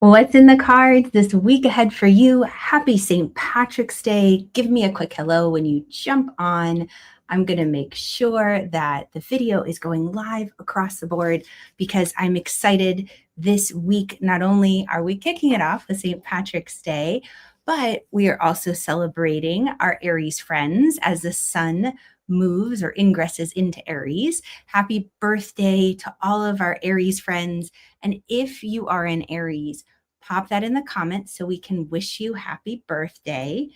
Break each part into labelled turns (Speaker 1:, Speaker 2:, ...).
Speaker 1: What's in the cards this week ahead for you? Happy St. Patrick's Day. Give me a quick hello when you jump on. I'm going to make sure that the video is going live across the board because I'm excited this week. Not only are we kicking it off with St. Patrick's Day, but we are also celebrating our Aries friends as the sun moves or ingresses into Aries. Happy birthday to all of our Aries friends. And if you are an Aries, pop that in the comments so we can wish you happy birthday.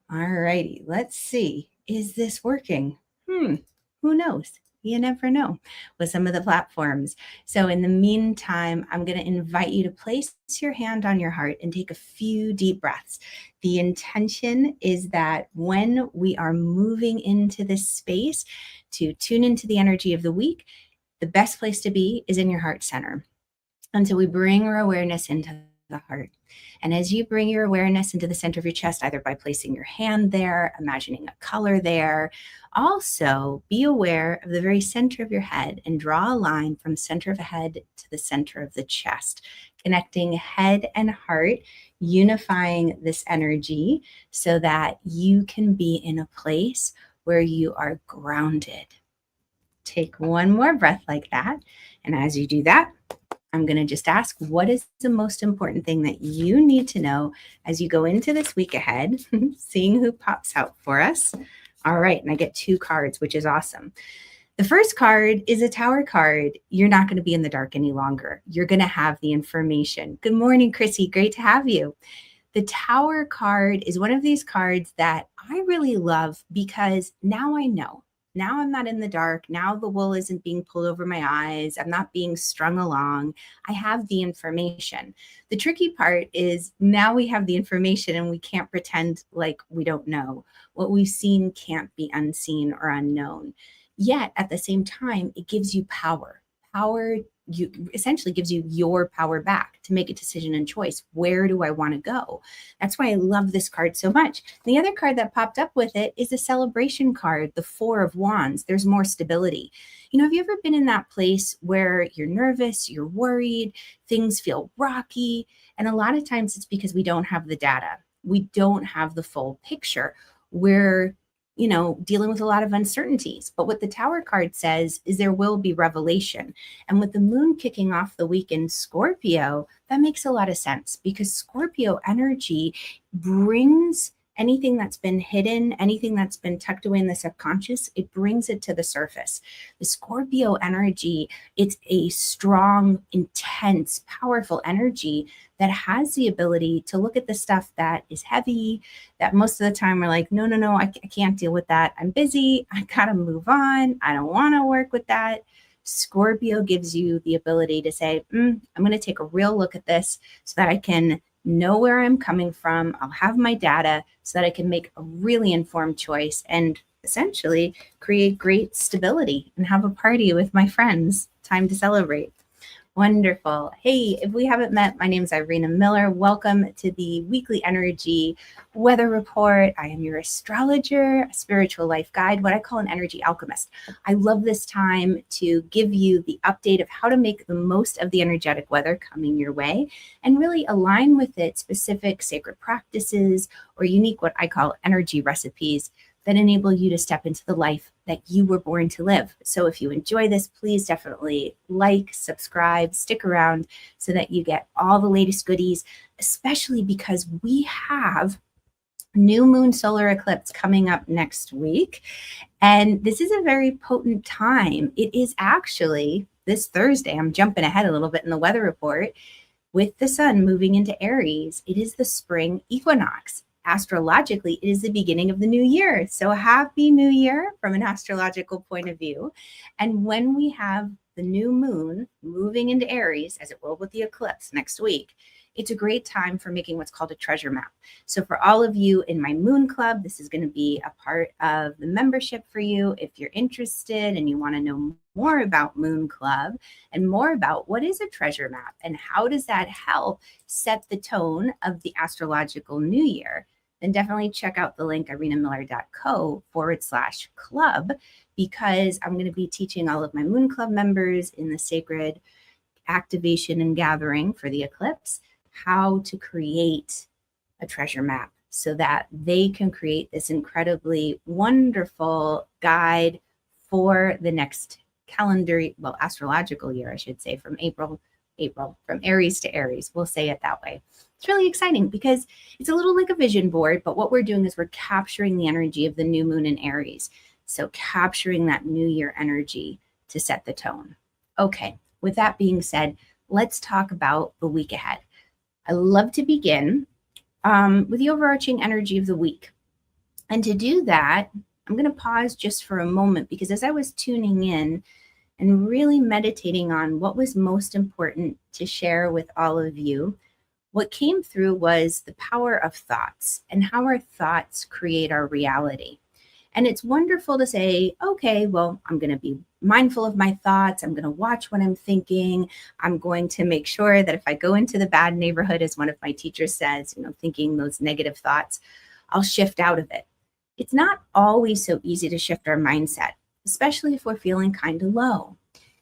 Speaker 1: All righty, let's see. Is this working? Who knows? You never know with some of the platforms. So in the meantime, I'm going to invite you to place your hand on your heart and take a few deep breaths. The intention is that when we are moving into this space to tune into the energy of the week, the best place to be is in your heart center. And so we bring our awareness into the heart. And as you bring your awareness into the center of your chest, either by placing your hand there, imagining a color there, also be aware of the very center of your head and draw a line from the center of the head to the center of the chest, connecting head and heart, unifying this energy so that you can be in a place where you are grounded. Take one more breath like that. And as you do that, I'm going to just ask, what is the most important thing that you need to know as you go into this week ahead? Seeing who pops out for us. All right, and I get 2 cards, which is awesome. The first card is a Tower card. You're not going to be in the dark any longer. You're going to have the information. Good morning, Chrissy. Great to have you. The Tower card is one of these cards that I really love because now I know. Now I'm not in the dark. Now the wool isn't being pulled over my eyes. I'm not being strung along. I have the information. The tricky part is now we have the information and we can't pretend like we don't know. What we've seen can't be unseen or unknown. Yet at the same time, it gives you power. Power essentially gives you your power back to make a decision and choice. Where do I want to go? That's why I love this card so much. The other card that popped up with it is a celebration card, the 4 of Wands. There's more stability. Have you ever been in that place where you're nervous, you're worried, things feel rocky? And a lot of times it's because we don't have the data. We don't have the full picture. We're dealing with a lot of uncertainties. But what the Tower card says is there will be revelation. And with the moon kicking off the week in Scorpio, that makes a lot of sense because Scorpio energy brings anything that's been hidden, anything that's been tucked away in the subconscious, it brings it to the surface. The Scorpio energy, it's a strong, intense, powerful energy that has the ability to look at the stuff that is heavy, that most of the time we're like, no, I can't deal with that. I'm busy. I gotta move on. I don't want to work with that. Scorpio gives you the ability to say, I'm going to take a real look at this so that I can know where I'm coming from. I'll have my data so that I can make a really informed choice and essentially create great stability and have a party with my friends. Time to celebrate. Wonderful. Hey, if we haven't met, my name is Irina Miller. Welcome to the weekly energy weather report. I am your astrologer, a spiritual life guide, what I call an energy alchemist. I love this time to give you the update of how to make the most of the energetic weather coming your way and really align with it specific sacred practices or unique, what I call energy recipes that enable you to step into the life that you were born to live. So if you enjoy this, please definitely like, subscribe, stick around so that you get all the latest goodies, especially because we have new Moon Solar Eclipse coming up next week. And this is a very potent time. It is actually this Thursday. I'm jumping ahead a little bit in the weather report. With the sun moving into Aries, it is the spring equinox. Astrologically, it is the beginning of the new year. So happy new year from an astrological point of view. And when we have the new moon moving into Aries, as it will with the eclipse next week, it's a great time for making what's called a treasure map. So for all of you in my moon club, this is going to be a part of the membership for you. If you're interested and you want to know more about Moon Club and more about what is a treasure map and how does that help set the tone of the astrological new year, then definitely check out the link arinamiller.co/club because I'm going to be teaching all of my Moon Club members in the sacred activation and gathering for the eclipse how to create a treasure map so that they can create this incredibly wonderful guide for the next astrological year, I should say, from from Aries to Aries. We'll say it that way. It's really exciting because it's a little like a vision board, but what we're doing is we're capturing the energy of the new moon in Aries. So capturing that new year energy to set the tone. Okay, with that being said, let's talk about the week ahead. I love to begin with the overarching energy of the week. And to do that, I'm going to pause just for a moment because as I was tuning in and really meditating on what was most important to share with all of you, what came through was the power of thoughts and how our thoughts create our reality. And it's wonderful to say, okay, well, I'm going to be mindful of my thoughts. I'm going to watch what I'm thinking. I'm going to make sure that if I go into the bad neighborhood, as one of my teachers says, thinking those negative thoughts, I'll shift out of it. It's not always so easy to shift our mindset, especially if we're feeling kind of low.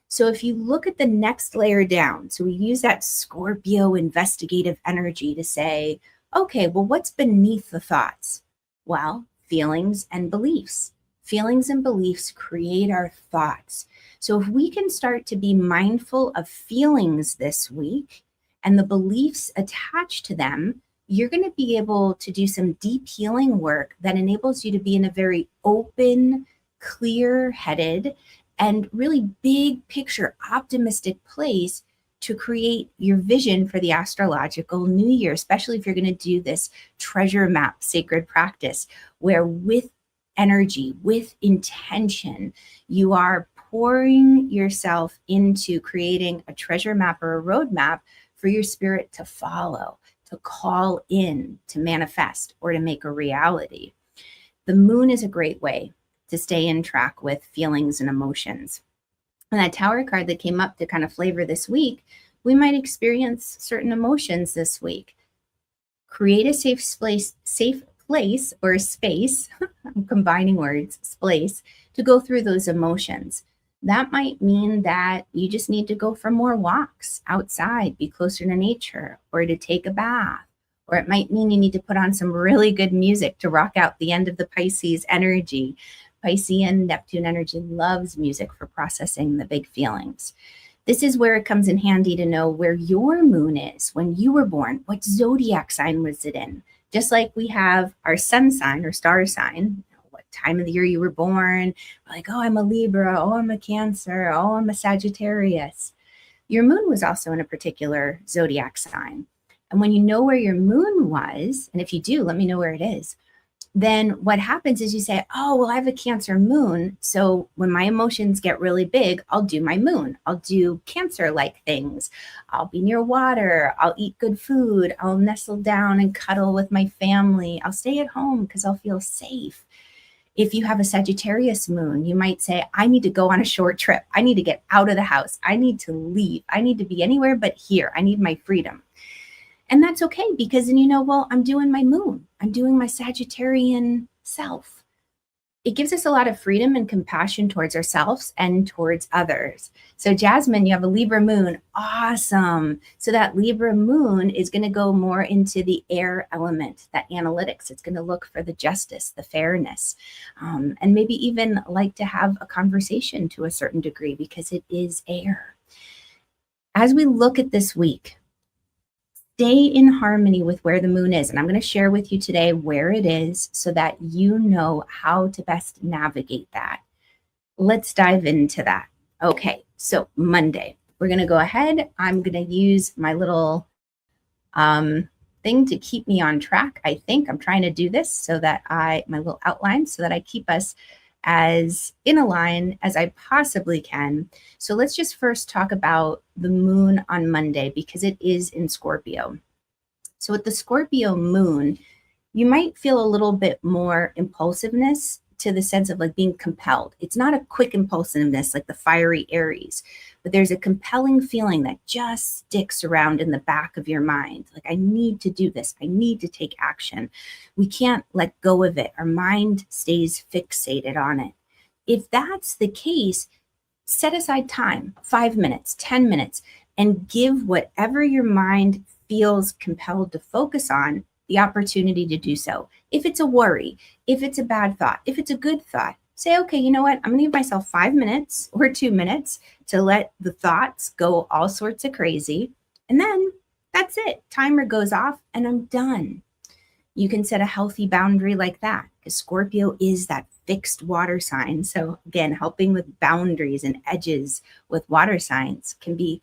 Speaker 1: So if you look at the next layer down, so we use that Scorpio investigative energy to say, okay, well, what's beneath the thoughts? Well, feelings and beliefs. Feelings and beliefs create our thoughts. So if we can start to be mindful of feelings this week and the beliefs attached to them, you're going to be able to do some deep healing work that enables you to be in a very open, clear-headed, and really big picture, optimistic place to create your vision for the astrological new year, especially if you're going to do this treasure map sacred practice, where with energy, with intention, you are pouring yourself into creating a treasure map or a roadmap for your spirit to follow, to call in, to manifest, or to make a reality. The moon is a great way to stay in track with feelings and emotions. And that Tower card that came up to kind of flavor this week, we might experience certain emotions this week. Create a safe place or a space, I'm combining words, space, to go through those emotions. That might mean that you just need to go for more walks outside, be closer to nature, or to take a bath. Or it might mean you need to put on some really good music to rock out the end of the Pisces energy. Piscean Neptune energy loves music for processing the big feelings. This is where it comes in handy to know where your moon is when you were born. What zodiac sign was it in? Just like we have our sun sign or star sign, what time of the year you were born. Like, oh, I'm a Libra. Oh, I'm a Cancer. Oh, I'm a Sagittarius. Your moon was also in a particular zodiac sign. And when you know where your moon was, and if you do, let me know where it is, then what happens is you say, oh, well, I have a Cancer moon. So when my emotions get really big, I'll do my moon. I'll do Cancer-like things. I'll be near water. I'll eat good food. I'll nestle down and cuddle with my family. I'll stay at home because I'll feel safe. If you have a Sagittarius moon, you might say, I need to go on a short trip. I need to get out of the house. I need to leave. I need to be anywhere but here. I need my freedom. And that's okay because then well, I'm doing my moon. I'm doing my Sagittarian self. It gives us a lot of freedom and compassion towards ourselves and towards others. So Jasmine, you have a Libra moon. Awesome. So that Libra moon is going to go more into the air element, that analytics. It's going to look for the justice, the fairness, and maybe even like to have a conversation to a certain degree because it is air. As we look at this week, stay in harmony with where the moon is. And I'm going to share with you today where it is so that you know how to best navigate that. Let's dive into that. Okay, so Monday, we're going to go ahead. I'm going to use my little thing to keep me on track. I think I'm trying to do this so that my little outline, so that I keep us as in a line as I possibly can. So let's just first talk about the moon on Monday because it is in Scorpio. So with the Scorpio moon, you might feel a little bit more impulsiveness to the sense of like being compelled. It's not a quick impulsiveness like the fiery Aries, but there's a compelling feeling that just sticks around in the back of your mind. Like, I need to do this. I need to take action. We can't let go of it. Our mind stays fixated on it. If that's the case, set aside time, 5 minutes, 10 minutes, and give whatever your mind feels compelled to focus on, the opportunity to do so. If it's a worry, if it's a bad thought, if it's a good thought, say, okay, you know what? I'm going to give myself 5 minutes or 2 minutes to let the thoughts go all sorts of crazy. And then that's it. Timer goes off and I'm done. You can set a healthy boundary like that, because Scorpio is that fixed water sign. So again, helping with boundaries and edges with water signs can be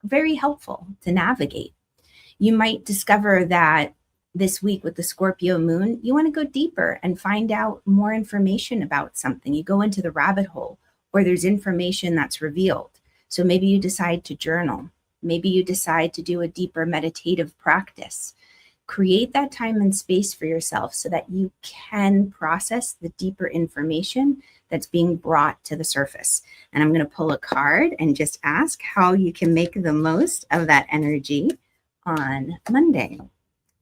Speaker 1: very helpful to navigate. You might discover that this week with the Scorpio moon, you want to go deeper and find out more information about something. You go into the rabbit hole where there's information that's revealed. So maybe you decide to journal. Maybe you decide to do a deeper meditative practice. Create that time and space for yourself so that you can process the deeper information that's being brought to the surface. And I'm going to pull a card and just ask how you can make the most of that energy on Monday.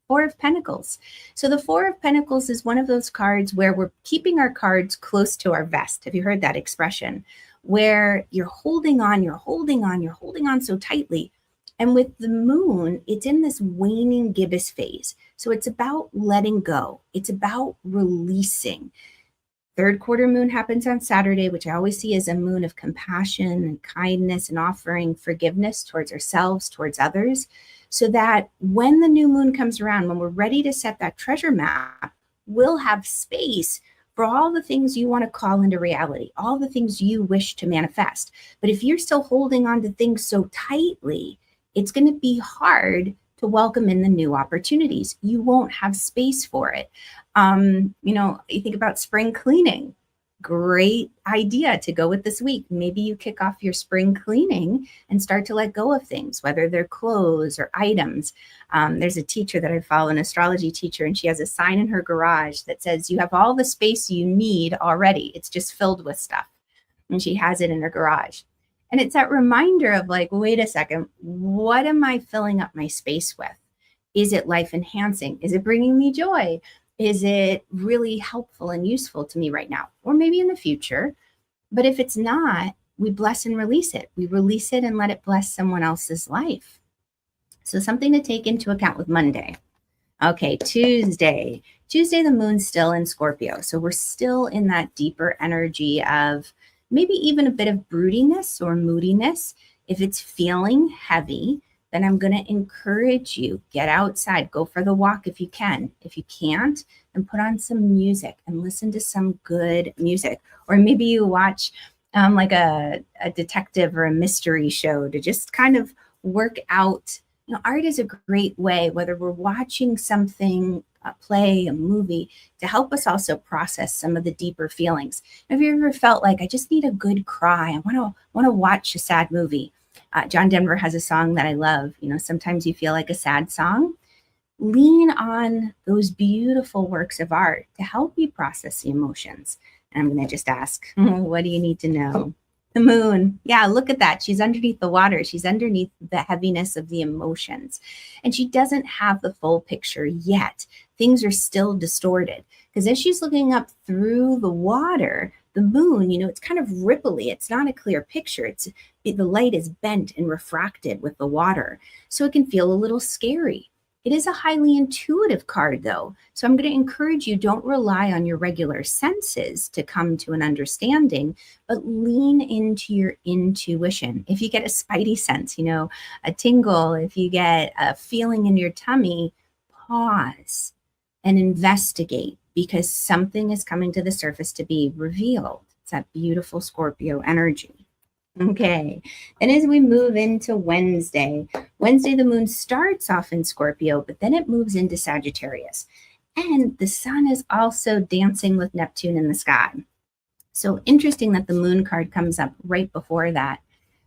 Speaker 1: Four of Pentacles. So the Four of Pentacles is one of those cards where we're keeping our cards close to our vest. Have you heard that expression? Where you're holding on so tightly. And with the moon, it's in this waning gibbous phase. So it's about letting go. It's about releasing. Third quarter moon happens on Saturday, which I always see as a moon of compassion and kindness and offering forgiveness towards ourselves, towards others, so that when the new moon comes around, when we're ready to set that treasure map, we'll have space for all the things you want to call into reality, all the things you wish to manifest. But if you're still holding on to things so tightly, it's going to be hard to welcome in the new opportunities. You won't have space for it. You think about spring cleaning. Great idea to go with this week. Maybe you kick off your spring cleaning and start to let go of things, whether they're clothes or items. There's a teacher that I follow, an astrology teacher, and she has a sign in her garage that says, you have all the space you need already. It's just filled with stuff. And she has it in her garage. And it's that reminder of like, wait a second, what am I filling up my space with? Is it life enhancing? Is it bringing me joy? Is it really helpful and useful to me right now? Or maybe in the future. But if it's not, we bless and release it. We release it and let it bless someone else's life. So something to take into account with Monday. Okay, Tuesday. Tuesday, the moon's still in Scorpio. So we're still in that deeper energy of maybe even a bit of broodiness or moodiness. If it's feeling heavy, then I'm going to encourage you, get outside, go for the walk if you can. If you can't, then put on some music and listen to some good music. Or maybe you watch like a detective or a mystery show to just kind of work out. Art is a great way, whether we're watching something, a play, a movie, to help us also process some of the deeper feelings. Have you ever felt like, I just need a good cry? I want to watch a sad movie. John Denver has a song that I love. Sometimes you feel like a sad song. Lean on those beautiful works of art to help you process the emotions. And I'm going to just ask, what do you need to know? The moon. Yeah, look at that. She's underneath the water. She's underneath the heaviness of the emotions. And she doesn't have the full picture yet. Things are still distorted. Because as she's looking up through the water, the moon, it's kind of ripply. It's not a clear picture. The light is bent and refracted with the water. So it can feel a little scary. It is a highly intuitive card, though. So I'm going to encourage you, don't rely on your regular senses to come to an understanding, but lean into your intuition. If you get a spidey sense, a tingle, if you get a feeling in your tummy, pause and investigate, because something is coming to the surface to be revealed. It's that beautiful Scorpio energy. Okay, and as we move into Wednesday, the moon starts off in Scorpio, but then it moves into Sagittarius. And the sun is also dancing with Neptune in the sky. So interesting that the moon card comes up right before that,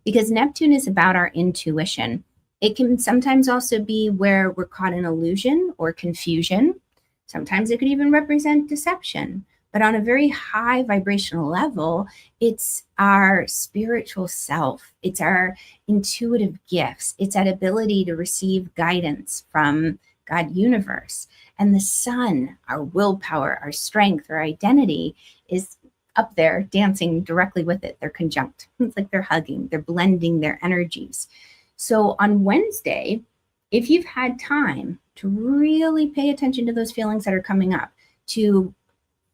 Speaker 1: because Neptune is about our intuition. It can sometimes also be where we're caught in illusion or confusion. Sometimes it could even represent deception. But on a very high vibrational level, it's our spiritual self. It's our intuitive gifts. It's that ability to receive guidance from God universe. And the sun, our willpower, our strength, our identity, is up there dancing directly with it. They're conjunct. It's like they're hugging. They're blending their energies. So on Wednesday, if you've had time to really pay attention to those feelings that are coming up, to,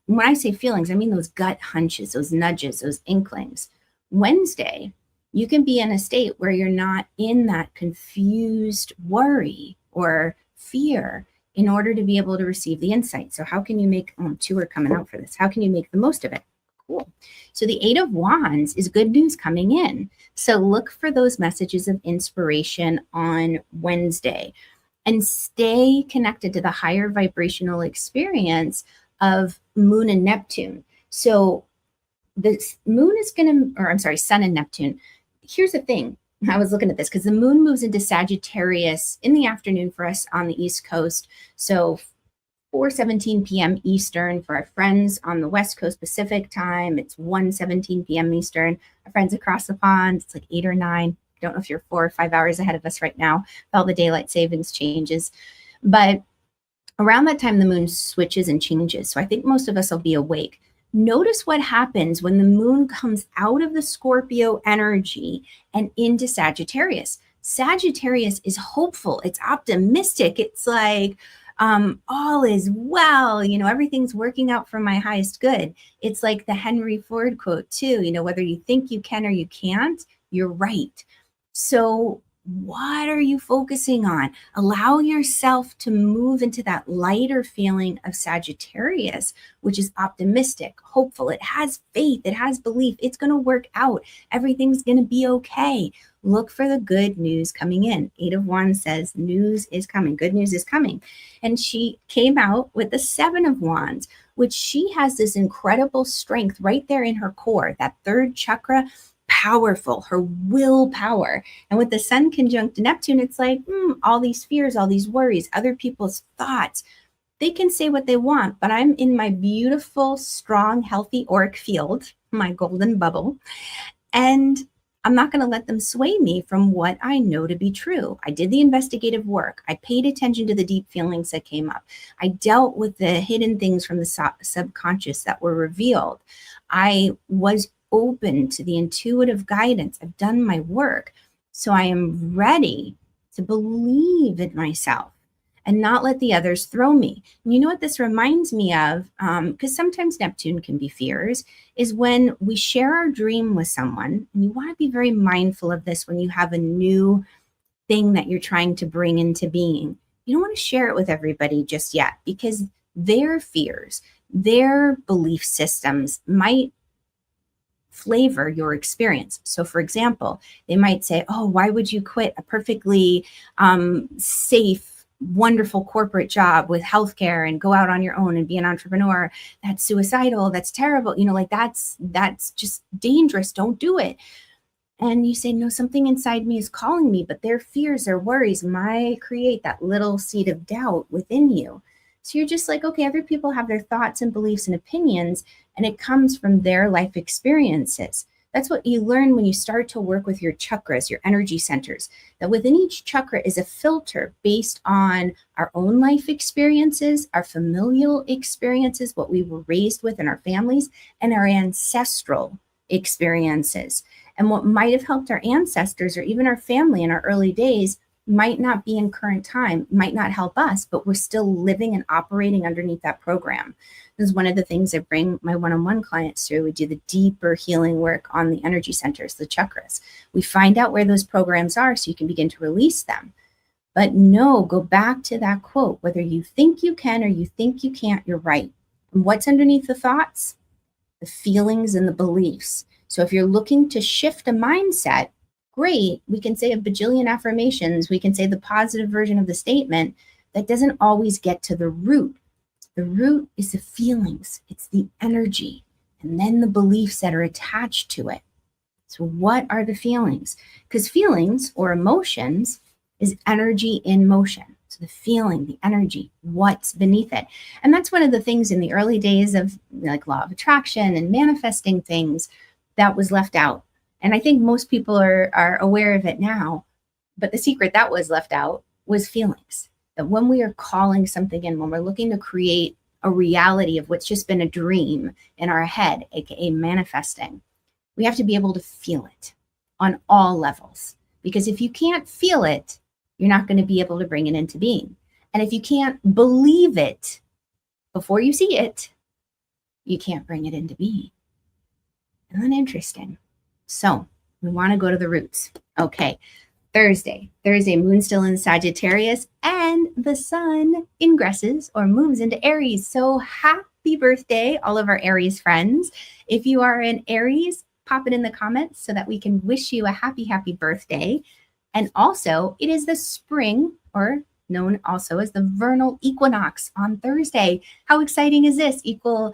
Speaker 1: when I say feelings, I mean those gut hunches, those nudges, those inklings. Wednesday, you can be in a state where you're not in that confused worry or fear in order to be able to receive the insight. So how can you make, two are coming out for this. How can you make the most of it? Cool. So the Eight of Wands is good news coming in. So look for those messages of inspiration on Wednesday and stay connected to the higher vibrational experience of Moon and Neptune. So the moon is going to, or I'm sorry, Sun and Neptune. Here's the thing. I was looking at this because the moon moves into Sagittarius in the afternoon for us on the East Coast. So 4:17 p.m. Eastern for our friends on the West Coast Pacific time. It's 1:17 p.m. Eastern. Our friends across the pond, it's like 8 or 9. I don't know if you're 4 or 5 hours ahead of us right now with all the daylight savings changes. But around that time, the moon switches and changes. So I think most of us will be awake. Notice what happens when the moon comes out of the Scorpio energy and into Sagittarius. Sagittarius is hopeful. It's optimistic. It's like, all is well, everything's working out for my highest good. It's like the Henry Ford quote too, whether you think you can or you can't, you're right. So what are you focusing on? Allow yourself to move into that lighter feeling of Sagittarius, which is optimistic, hopeful. It has faith, it has belief. It's going to work out. Everything's going to be okay. Look for the good news coming in. Eight of Wands says news is coming. Good news is coming. And she came out with the Seven of Wands, which she has this incredible strength right there in her core, that third chakra, powerful, her willpower. And with the Sun conjunct Neptune, it's like, all these fears, all these worries, other people's thoughts, they can say what they want, but I'm in my beautiful, strong, healthy auric field, my golden bubble, and I'm not going to let them sway me from what I know to be true. I did the investigative work. I paid attention to the deep feelings that came up. I dealt with the hidden things from the subconscious that were revealed. I was open to the intuitive guidance. I've done my work. So I am ready to believe in myself and not let the others throw me. And you know what this reminds me of? Because sometimes Neptune can be fears, is when we share our dream with someone, and you want to be very mindful of this when you have a new thing that you're trying to bring into being. You don't want to share it with everybody just yet, because their fears, their belief systems might flavor your experience. So for example, they might say, oh, why would you quit a perfectly safe, wonderful corporate job with healthcare and go out on your own and be an entrepreneur? That's suicidal. That's terrible. That's just dangerous. Don't do it. And you say, no, something inside me is calling me, but their fears, their worries might create that little seed of doubt within you. So you're just like, okay, other people have their thoughts and beliefs and opinions, and it comes from their life experiences. That's what you learn when you start to work with your chakras, your energy centers, that within each chakra is a filter based on our own life experiences, our familial experiences, what we were raised with in our families, and our ancestral experiences. And what might have helped our ancestors or even our family in our early days might not be in current time, might not help us, but we're still living and operating underneath that program. This is one of the things I bring my one-on-one clients through. We do the deeper healing work on the energy centers, the chakras. We find out where those programs are so you can begin to release them. But no, go back to that quote. Whether you think you can or you think you can't, you're right. And what's underneath the thoughts? The feelings and the beliefs. So if you're looking to shift a mindset, great, we can say a bajillion affirmations, we can say the positive version of the statement. That doesn't always get to the root. The root is the feelings, it's the energy, and then the beliefs that are attached to it. So what are the feelings? Because feelings or emotions is energy in motion. So the feeling, the energy, what's beneath it. And that's one of the things in the early days of like law of attraction and manifesting things that was left out. And I think most people are aware of it now, but the secret that was left out was feelings. That when we are calling something in, when we're looking to create a reality of what's just been a dream in our head, aka manifesting, we have to be able to feel it on all levels. Because if you can't feel it, you're not going to be able to bring it into being. And if you can't believe it before you see it, you can't bring it into being. Isn't that interesting? So we want to go to the roots. Okay. Thursday, moon still in Sagittarius, and the sun ingresses or moves into Aries. So happy birthday, all of our Aries friends. If you are an Aries, pop it in the comments so that we can wish you a happy, happy birthday. And also, it is the spring, or known also as the vernal equinox on Thursday. How exciting is this? Equal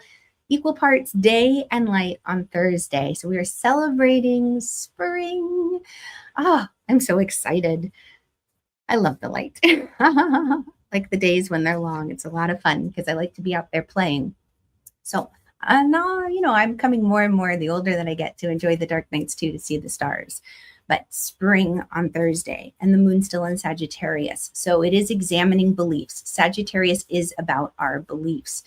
Speaker 1: parts day and light on Thursday. So we are celebrating spring. I'm so excited. I love the light. Like the days when they're long. It's a lot of fun because I like to be out there playing. So now, I'm coming more and more the older that I get to enjoy the dark nights too, to see the stars. But spring on Thursday, and the moon still in Sagittarius. So it is examining beliefs. Sagittarius is about our beliefs.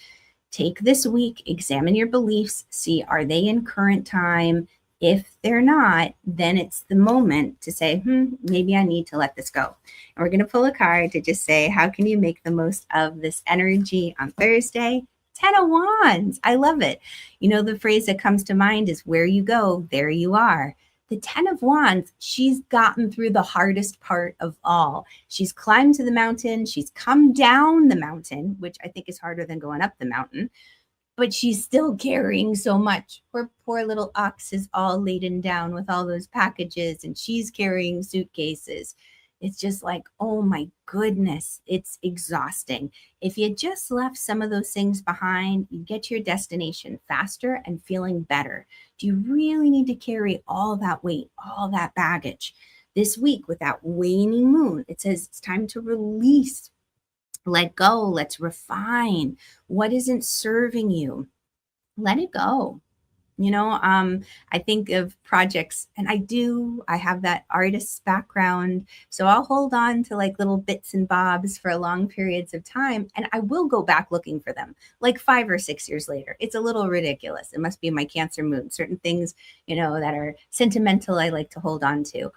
Speaker 1: Take this week, examine your beliefs, see, are they in current time? If they're not, then it's the moment to say, maybe I need to let this go. And we're going to pull a card to just say, how can you make the most of this energy on Thursday? 10 of Wands. I love it. The phrase that comes to mind is, where you go, there you are. The 10 of Wands, she's gotten through the hardest part of all. She's climbed to the mountain. She's come down the mountain, which I think is harder than going up the mountain. But she's still carrying so much. Her poor little ox is all laden down with all those packages, and she's carrying suitcases. It's just like, oh my goodness, it's exhausting. If you just left some of those things behind, you get to your destination faster and feeling better. Do you really need to carry all that weight, all that baggage? This week with that waning moon, it says it's time to release. Let go. Let's refine. What isn't serving you? Let it go. I think of projects, and I have that artist's background. So I'll hold on to like little bits and bobs for long periods of time. And I will go back looking for them like 5 or 6 years later. It's a little ridiculous. It must be my Cancer moon. Certain things, that are sentimental, I like to hold on to.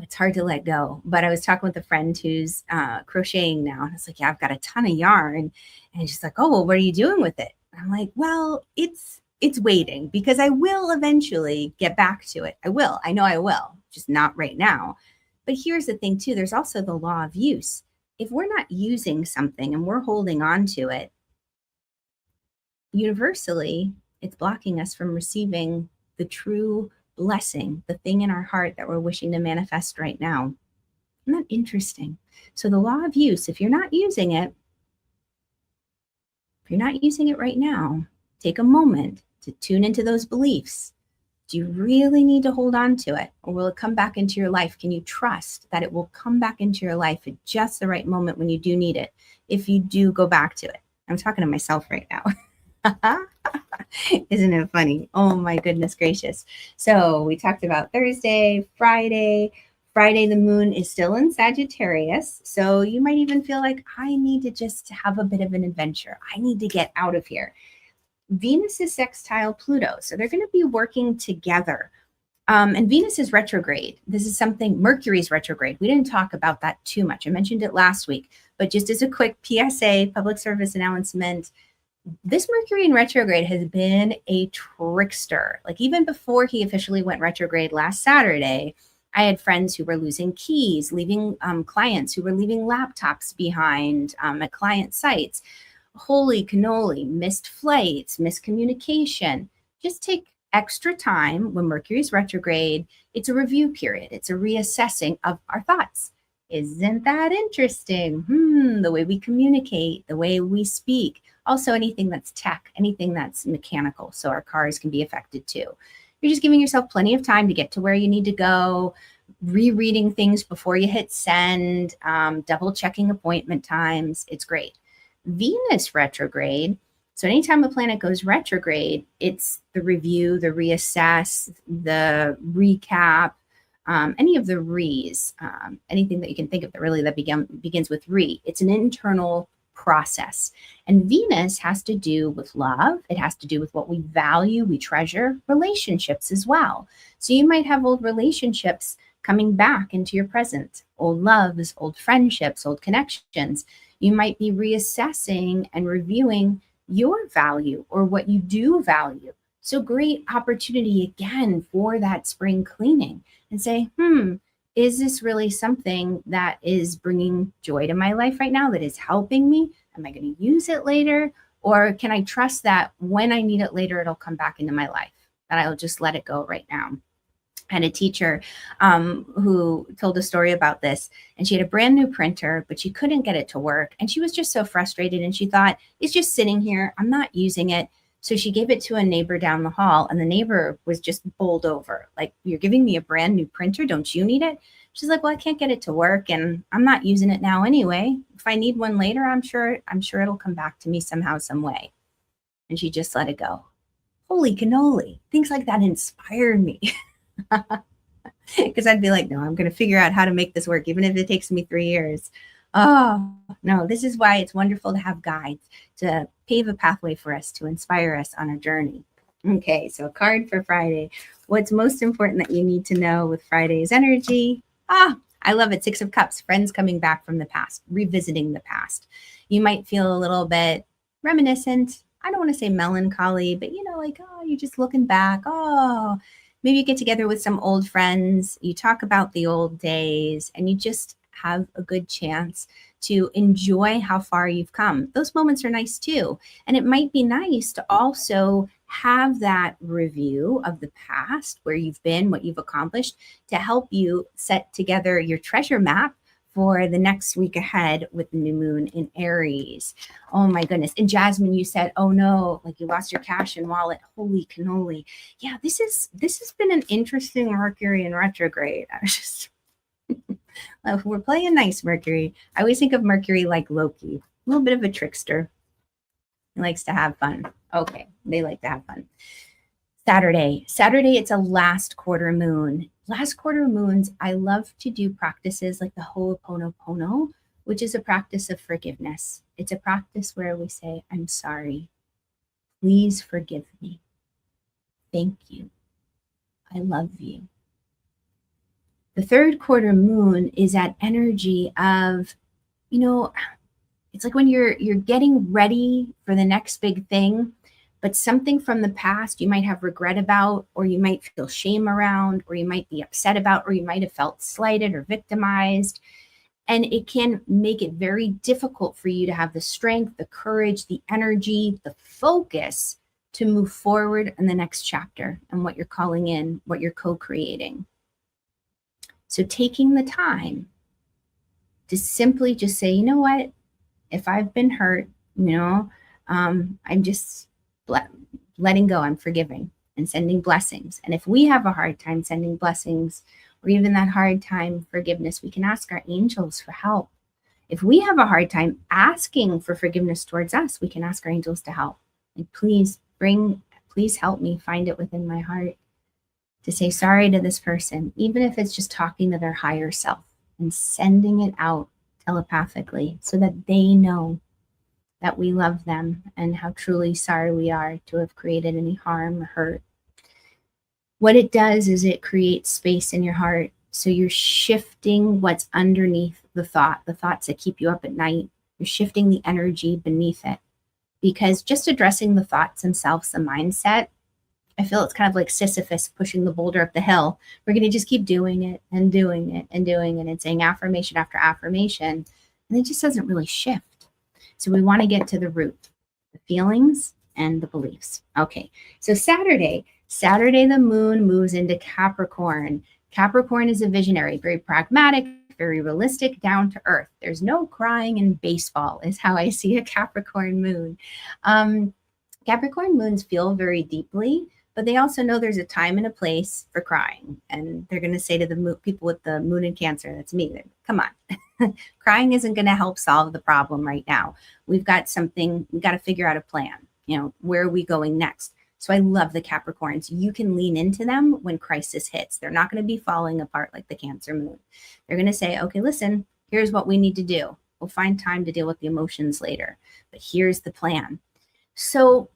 Speaker 1: It's hard to let go. But I was talking with a friend who's crocheting now. And I was like, yeah, I've got a ton of yarn. And she's like, oh, well, what are you doing with it? And I'm like, well, it's waiting, because I will eventually get back to it. I will. I know I will, just not right now. But here's the thing too. There's also the law of use. If we're not using something and we're holding on to it, universally, it's blocking us from receiving the true blessing, the thing in our heart that we're wishing to manifest right now. Isn't that interesting? So the law of use, if you're not using it right now, take a moment to tune into those beliefs. Do you really need to hold on to it, or will it come back into your life? Can you trust that it will come back into your life at just the right moment when you do need it, if you do go back to it? I'm talking to myself right now. Isn't it funny? Oh my goodness gracious. So we talked about Thursday, Friday. The moon is still in Sagittarius. So you might even feel like, I need to just have a bit of an adventure. I need to get out of here. Venus is sextile Pluto. So they're going to be working together. And Venus is retrograde. This is something, Mercury's retrograde. We didn't talk about that too much. I mentioned it last week, but just as a quick PSA, public service announcement, this Mercury in retrograde has been a trickster. Like even before he officially went retrograde last Saturday, I had friends who were losing keys, leaving clients who were leaving laptops behind at client sites. Holy cannoli, missed flights, miscommunication. Just take extra time when Mercury's retrograde. It's a review period. It's a reassessing of our thoughts. Isn't that interesting? The way we communicate, the way we speak. Also, anything that's tech, anything that's mechanical, so our cars can be affected too. You're just giving yourself plenty of time to get to where you need to go, rereading things before you hit send, double checking appointment times. It's great. Venus retrograde. So anytime a planet goes retrograde, it's the review, the reassess, the recap, any of the re's, anything that you can think of that begins with re. It's an internal process. And Venus has to do with love. It has to do with what we value, we treasure, relationships as well. So you might have old relationships coming back into your present, old loves, old friendships, old connections. You might be reassessing and reviewing your value or what you do value. So great opportunity again for that spring cleaning and say, is this really something that is bringing joy to my life right now, that is helping me? Am I going to use it later? Or can I trust that when I need it later, it'll come back into my life, that I'll just let it go right now? I had a teacher who told a story about this, and she had a brand new printer, but she couldn't get it to work. And she was just so frustrated. And she thought, it's just sitting here. I'm not using it. So she gave it to a neighbor down the hall, and the neighbor was just bowled over. Like, you're giving me a brand new printer. Don't you need it? She's like, well, I can't get it to work, and I'm not using it now anyway. If I need one later, I'm sure it'll come back to me somehow, some way. And she just let it go. Holy cannoli. Things like that inspired me. Because I'd be like, no, I'm going to figure out how to make this work, even if it takes me 3 years. Oh, no, this is why it's wonderful to have guides to pave a pathway for us, to inspire us on our journey. Okay, so a card for Friday. What's most important that you need to know with Friday's energy? I love it. 6 of Cups, friends coming back from the past, revisiting the past. You might feel a little bit reminiscent. I don't want to say melancholy, but like, you're just looking back. Maybe you get together with some old friends, you talk about the old days, and you just have a good chance to enjoy how far you've come. Those moments are nice too. And it might be nice to also have that review of the past, where you've been, what you've accomplished, to help you set together your treasure map for the next week ahead with the new moon in Aries. Oh my goodness. And Jasmine, you said, oh no, like you lost your cash and wallet. Holy cannoli. Yeah, this has been an interesting Mercury in retrograde. I was just, we're playing nice, Mercury. I always think of Mercury like Loki, a little bit of a trickster. He likes to have fun. Okay, they like to have fun. Saturday, it's a last quarter moon. Last quarter moons, I love to do practices like the Ho'oponopono, which is a practice of forgiveness. It's a practice where we say, I'm sorry. Please forgive me. Thank you. I love you. The third quarter moon is that energy of, it's like when you're getting ready for the next big thing, but something from the past you might have regret about, or you might feel shame around, or you might be upset about, or you might have felt slighted or victimized. And it can make it very difficult for you to have the strength, the courage, the energy, the focus to move forward in the next chapter and what you're calling in, what you're co-creating. So taking the time to simply just say, you know what, if I've been hurt, I'm just letting go, I'm forgiving and sending blessings. And if we have a hard time sending blessings, or even that hard time forgiveness, we can ask our angels for help. If we have a hard time asking for forgiveness towards us, we can ask our angels to help. And please help me find it within my heart to say sorry to this person, even if it's just talking to their higher self and sending it out telepathically so that they know that we love them and how truly sorry we are to have created any harm or hurt. What it does is it creates space in your heart. So you're shifting what's underneath the thoughts that keep you up at night. You're shifting the energy beneath it. Because just addressing the thoughts themselves, the mindset, I feel it's kind of like Sisyphus pushing the boulder up the hill. We're going to just keep doing it and doing it and doing it and saying affirmation after affirmation. And it just doesn't really shift. So we want to get to the root, the feelings and the beliefs. Okay, so Saturday, the moon moves into Capricorn. Capricorn is a visionary, very pragmatic, very realistic, down to earth. There's no crying in baseball is how I see a Capricorn moon. Capricorn moons feel very deeply, but they also know there's a time and a place for crying. And they're going to say to the people with the moon in Cancer, that's me, come on. Crying isn't going to help solve the problem right now. We've got to figure out a plan. Where are we going next? So I love the Capricorns. You can lean into them when crisis hits. They're not going to be falling apart like the Cancer moon. They're going to say, okay, listen, here's what we need to do. We'll find time to deal with the emotions later, but here's the plan. So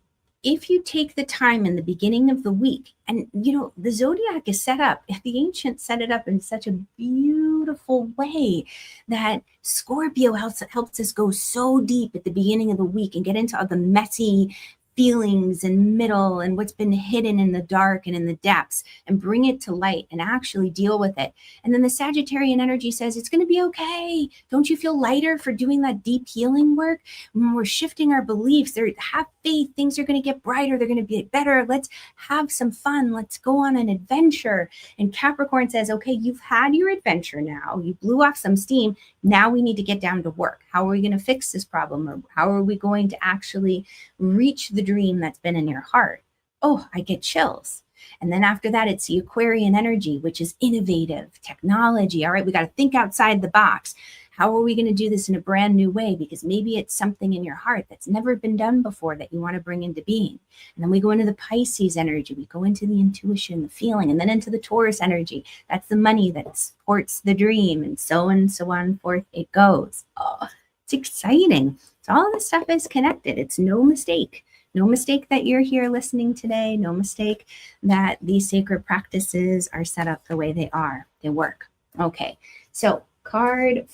Speaker 1: if you take the time in the beginning of the week, and the zodiac is set up, the ancients set it up in such a beautiful way that Scorpio helps us go so deep at the beginning of the week and get into all the messy feelings and middle and what's been hidden in the dark and in the depths, and bring it to light and actually deal with it. And then the Sagittarian energy says it's going to be okay. Don't you feel lighter for doing that deep healing work? When we're shifting our beliefs, have faith, things are going to get brighter, they're going to be better. Let's have some fun. Let's go on an adventure. And Capricorn says, okay, you've had your adventure now. You blew off some steam. Now we need to get down to work. How are we going to fix this problem? Or how are we going to actually reach the dream that's been in your heart? Oh, I get chills. And then after that, it's the Aquarian energy, which is innovative technology. All right, we got to think outside the box. How are we going to do this in a brand new way? Because maybe it's something in your heart that's never been done before that you want to bring into being. And then we go into the Pisces energy. We go into the intuition, the feeling, and then into the Taurus energy. That's the money that supports the dream, and so on forth it goes. Oh, it's exciting. So all of this stuff is connected. It's no mistake. No mistake that you're here listening today. No mistake that these sacred practices are set up the way they are. They work. Okay, so did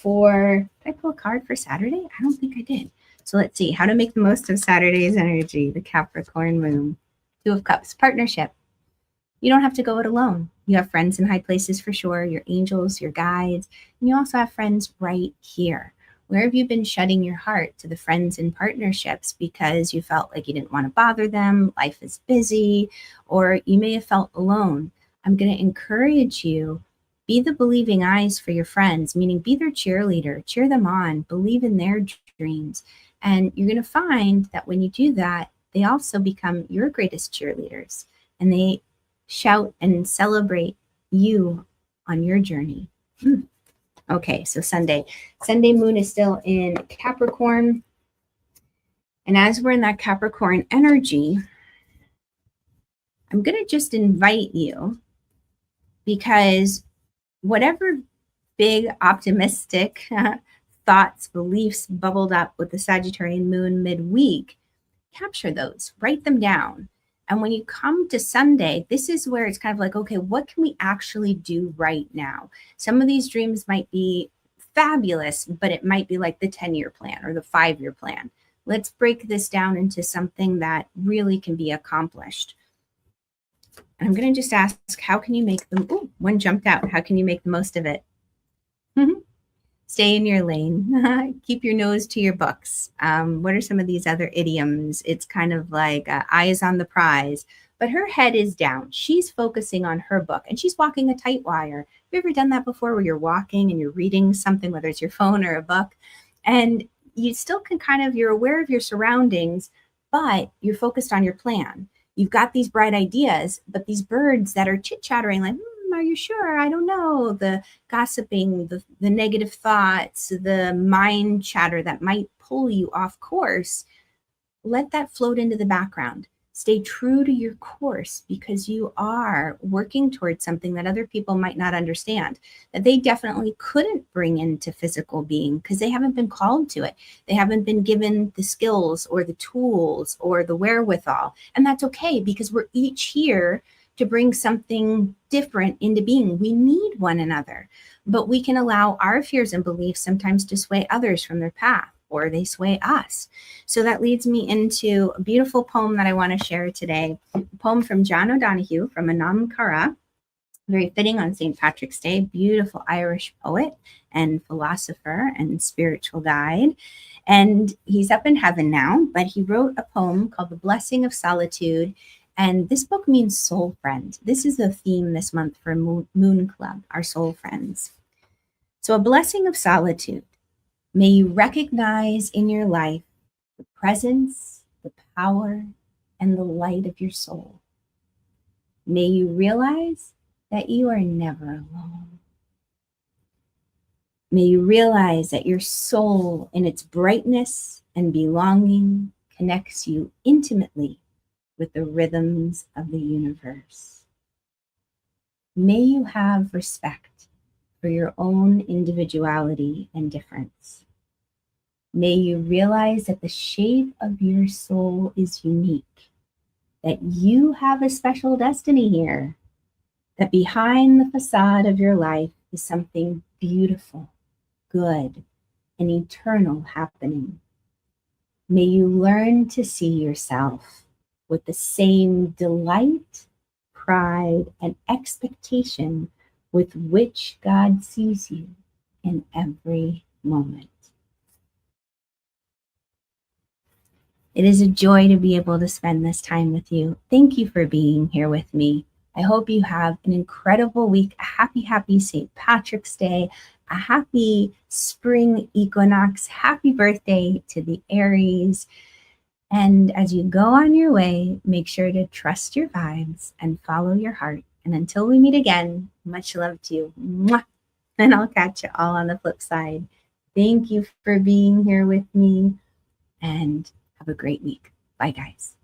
Speaker 1: I pull a card for Saturday? I don't think I did. So let's see, how to make the most of Saturday's energy, the Capricorn moon. 2 of Cups, partnership. You don't have to go it alone. You have friends in high places for sure, your angels, your guides, and you also have friends right here. Where have you been shutting your heart to the friends and partnerships because you felt like you didn't want to bother them, life is busy, or you may have felt alone? I'm going to encourage you, be the believing eyes for your friends, meaning be their cheerleader, cheer them on, believe in their dreams. And you're going to find that when you do that, they also become your greatest cheerleaders, and they shout and celebrate you on your journey. Okay, so Sunday moon is still in Capricorn. And as we're in that Capricorn energy, I'm going to just invite you, because whatever big optimistic thoughts, beliefs bubbled up with the Sagittarian moon midweek, capture those, write them down. And when you come to Sunday, this is where it's kind of like, okay, what can we actually do right now? Some of these dreams might be fabulous, but it might be like the 10-year plan or the 5-year plan. Let's break this down into something that really can be accomplished. I'm going to just ask, how can you make them? Oh, one jumped out. How can you make the most of it? Stay in your lane. Keep your nose to your books. What are some of these other idioms? It's kind of like eyes on the prize, but her head is down. She's focusing on her book, and she's walking a tight wire. Have you ever done that before, where you're walking and you're reading something, whether it's your phone or a book, and you still can you're aware of your surroundings, but you're focused on your plan. You've got these bright ideas, but these birds that are chit-chattering like, are you sure? I don't know. The gossiping, the negative thoughts, the mind chatter that might pull you off course, let that float into the background. Stay true to your course, because you are working towards something that other people might not understand, that they definitely couldn't bring into physical being because they haven't been called to it. They haven't been given the skills or the tools or the wherewithal. And that's okay, because we're each here to bring something different into being. We need one another, but we can allow our fears and beliefs sometimes to sway others from their path, or they sway us. So that leads me into a beautiful poem that I want to share today, a poem from John O'Donohue from Anam Cara, very fitting on St. Patrick's Day, beautiful Irish poet and philosopher and spiritual guide. And he's up in heaven now, but he wrote a poem called The Blessing of Solitude. And this book means soul friend. This is the theme this month for Moon Club, our soul friends. So, a blessing of solitude. May you recognize in your life the presence, the power, and the light of your soul. May you realize that you are never alone. May you realize that your soul, in its brightness and belonging, connects you intimately with the rhythms of the universe. May you have respect for your own individuality and difference. May you realize that the shape of your soul is unique, that you have a special destiny here, that behind the facade of your life is something beautiful, good, and eternal happening. May you learn to see yourself with the same delight, pride, and expectation with which God sees you in every moment. It is a joy to be able to spend this time with you. Thank you for being here with me. I hope you have an incredible week. A happy St. Patrick's Day, a happy spring equinox. Happy birthday to the Aries. And as you go on your way, make sure to trust your vibes and follow your heart. And until we meet again, much love to you. Mwah! And I'll catch you all on the flip side. Thank you for being here with me and have a great week. Bye, guys.